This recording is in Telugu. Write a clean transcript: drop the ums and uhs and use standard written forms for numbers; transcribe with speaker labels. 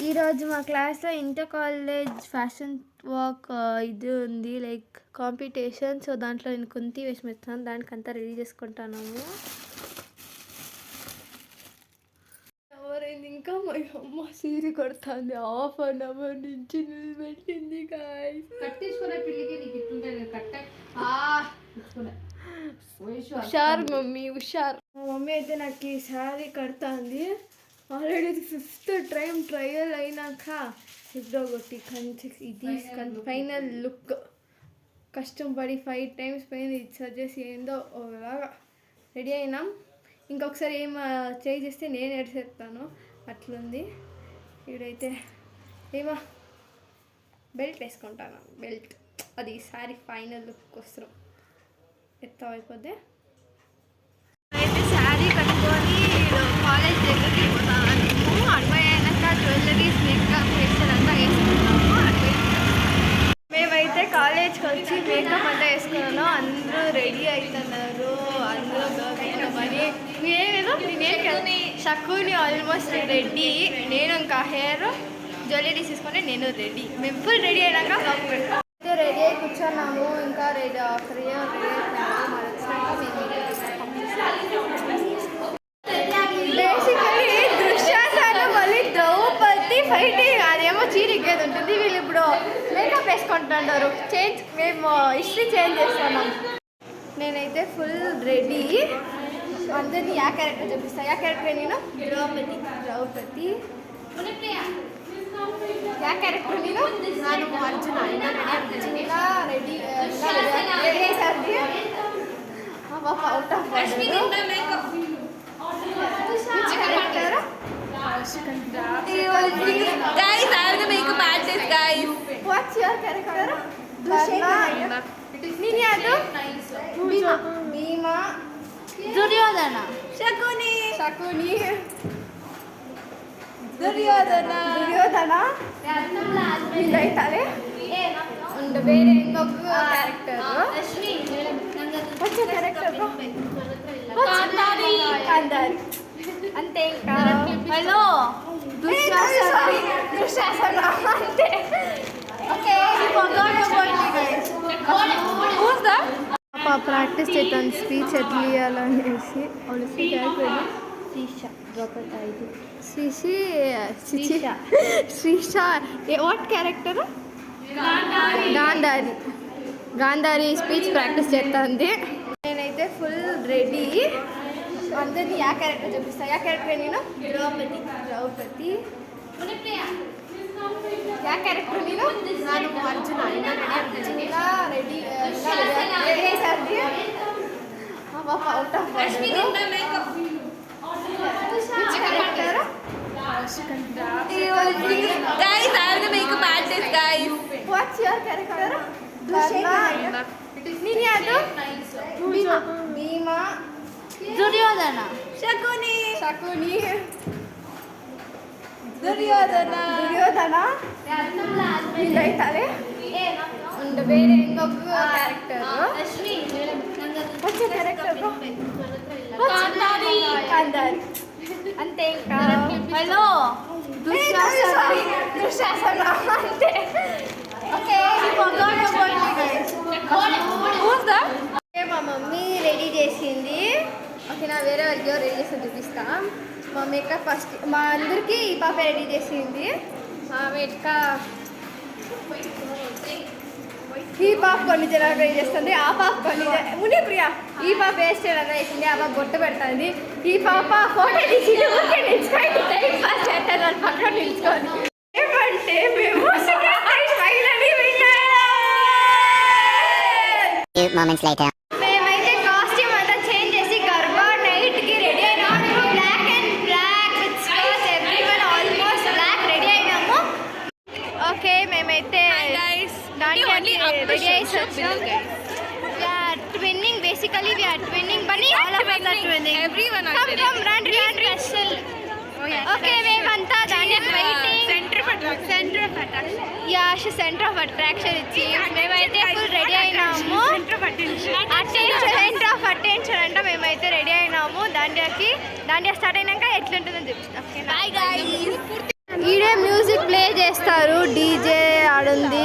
Speaker 1: ఈరోజు మా క్లాస్లో ఇంటర్ కాలేజ్ ఫ్యాషన్ వాక్ ఇది ఉంది, లైక్ కాంపిటీషన్. సో దాంట్లో నేను కుంతి వేషం ఇస్తాను, దానికంతా రెడీ చేసుకుంటున్నాము. ఎవరైంది ఇంకా మా అమ్మ సీరి కొడుతుంది. 1/2 అవర్ నుంచి నిలబెట్టింది. హుషారు మమ్మీ, హుషారు. మా మమ్మీ అయితే నాకు ఈ శారీ కడుతుంది. ఆల్రెడీ 5th టైం ట్రయల్ అయినాక సిద్ధ కొట్టి కంచి ఇది ఫైనల్ లుక్. కష్టపడి 5 times పైన ఇది సజెస్ట్ ఏందో ఒకలాగా రెడీ అయినాం. ఇంకొకసారి ఏం చేస్తే నేను ఎడిసేస్తాను అట్లుంది. ఇప్పుడైతే ఏమో బెల్ట్ వేసుకుంటాను. బెల్ట్ అది శారీ ఫైనల్ లుక్ కోసం ఎత్తా అయిపోద్ది. అయితే శారీ కట్టుకొని కాలేజ్ దగ్గరికి పోతాము. అటువైనాక జ్యువెలరీస్ మేకప్ ఫేషియల్ అంతా వేసుకుంటాము. మేమైతే కాలేజ్కి వచ్చి మేకప్ అంతా వేసుకున్నాను. అందరూ రెడీ అవుతున్నారు. అందరూ మరి నేనేదో షక్కుని ఆల్మోస్ట్ రెడీ. నేను ఇంకా హెయిర్ జ్యువెలరీస్ తీసుకొని నేను రెడీ. మేము ఫుల్ రెడీ అయినాక బ్లాగ్ పెడతాం. అయితే రెడీ అయి కూర్చున్నాము. ఇంకా రెడీ అయిపోయాము. బేసికలీ దృశ్యాసాలు మళ్ళీ ద్రౌపది ఫైటింగ్ అదేమో చీరికేది ఉంటుంది. వీళ్ళు ఇప్పుడు మేకప్ వేసుకుంటున్నారు. మేము హిస్టరీ చేంజ్ చేస్తున్నాం. నేనైతే ఫుల్ రెడీ. అందరినీ యా క్యారెక్టర్ చూపిస్తాను. యా క్యారెక్టర్ నేను ద్రౌపది. యా క్యారెక్టర్ నేను Arjuna. Ready out of
Speaker 2: Guys, I have the makeup artist, guys.
Speaker 1: What's your character? Nini adu? Bhima. Duryodhana.
Speaker 2: Shakuni.
Speaker 1: Duryodhana. Idaitare. And ಬೇರೆ ಇನ್ನೊಬ್ಬ character. What's your character? Kandari. అంతే ఇంకా. హలో దుశ్శాసన అంతే. ఓకే పాప ప్రాక్టీస్ చేస్తాను స్పీచ్ ఎట్లా ఇవ్వాలనేసి. Srisha. What character? Gandhari speech practice చేస్తుంది. నేనైతే ఫుల్ రెడీ. అందరినీ యా క్యారెక్టర్ చూపిస్తాను. యా క్యారెక్టర్ నేను ద్రౌపది. యా క్యారెక్టర్ నేను Arjuna. Ready out of character.
Speaker 2: Guys, I have the makeup artist, guys.
Speaker 1: What's your character? Nini adu? Bhima. Duryodhana.
Speaker 2: Shakuni.
Speaker 1: Duryodhana. ಇದಾಯ್ತಾರೆ. ಒಂದು ಬೇರೆ ಇನ್ನೊಬ್ಬ character. What's your character? Kandari. అంతే ఇంకా. హలో దుశ్శాసన అంతే. ఓకే మా మమ్మీ రెడీ చేసింది. ఓకే నా వేరే వాళ్ళకి రెడీ చేసి చూపిస్తా. మా మేకప్ ఫస్ట్ మా అందరికీ ఈ పాప రెడీ చేసింది. ఈ పాప కొన్ని జనాలు రెడీ చేస్తుంది. ఆ పాప కొన్ని మునిప్రియ. ఈ పాప హెయిర్ స్టైల్ అలా వేసింది. ఆ పాప బొట్టు పెడుతుంది. ఈ పాప ఫోటో తీసి ఊరికే నిల్చుకొని టైం పాస్ చేస్తారు. వాళ్ళు పక్కన నిల్చుకొని ఏమంటే మేము మేమైతే కాస్ట్యూమ్ అంతా చేంజ్ చేసి గర్భా నైట్కి రెడీ అయినాము. Black with stones everyone almost black ready అయినాము. ఓకే మేమైతే రెడీ అయ్యి వచ్చాం. Basically we are twinning. Bunny, all of us are twinning.
Speaker 2: Everyone are
Speaker 1: twinning. Come, run. Special. Okay, మేమంతా దాన్ని waiting. Center of attraction. Yeah, she center of attraction ఇచ్చి మేమైతే ఫుల్ రెడీ అయినాము. Center of attention అంటే మేమైతే రెడీ అయినాము. దాండియా స్టార్ట్ అయినాక ఎట్లుంటుందని చెప్తాం. Bye guys. ఈడే మ్యూజిక్ ప్లే చేస్తారు, డీజే ఆడుంది.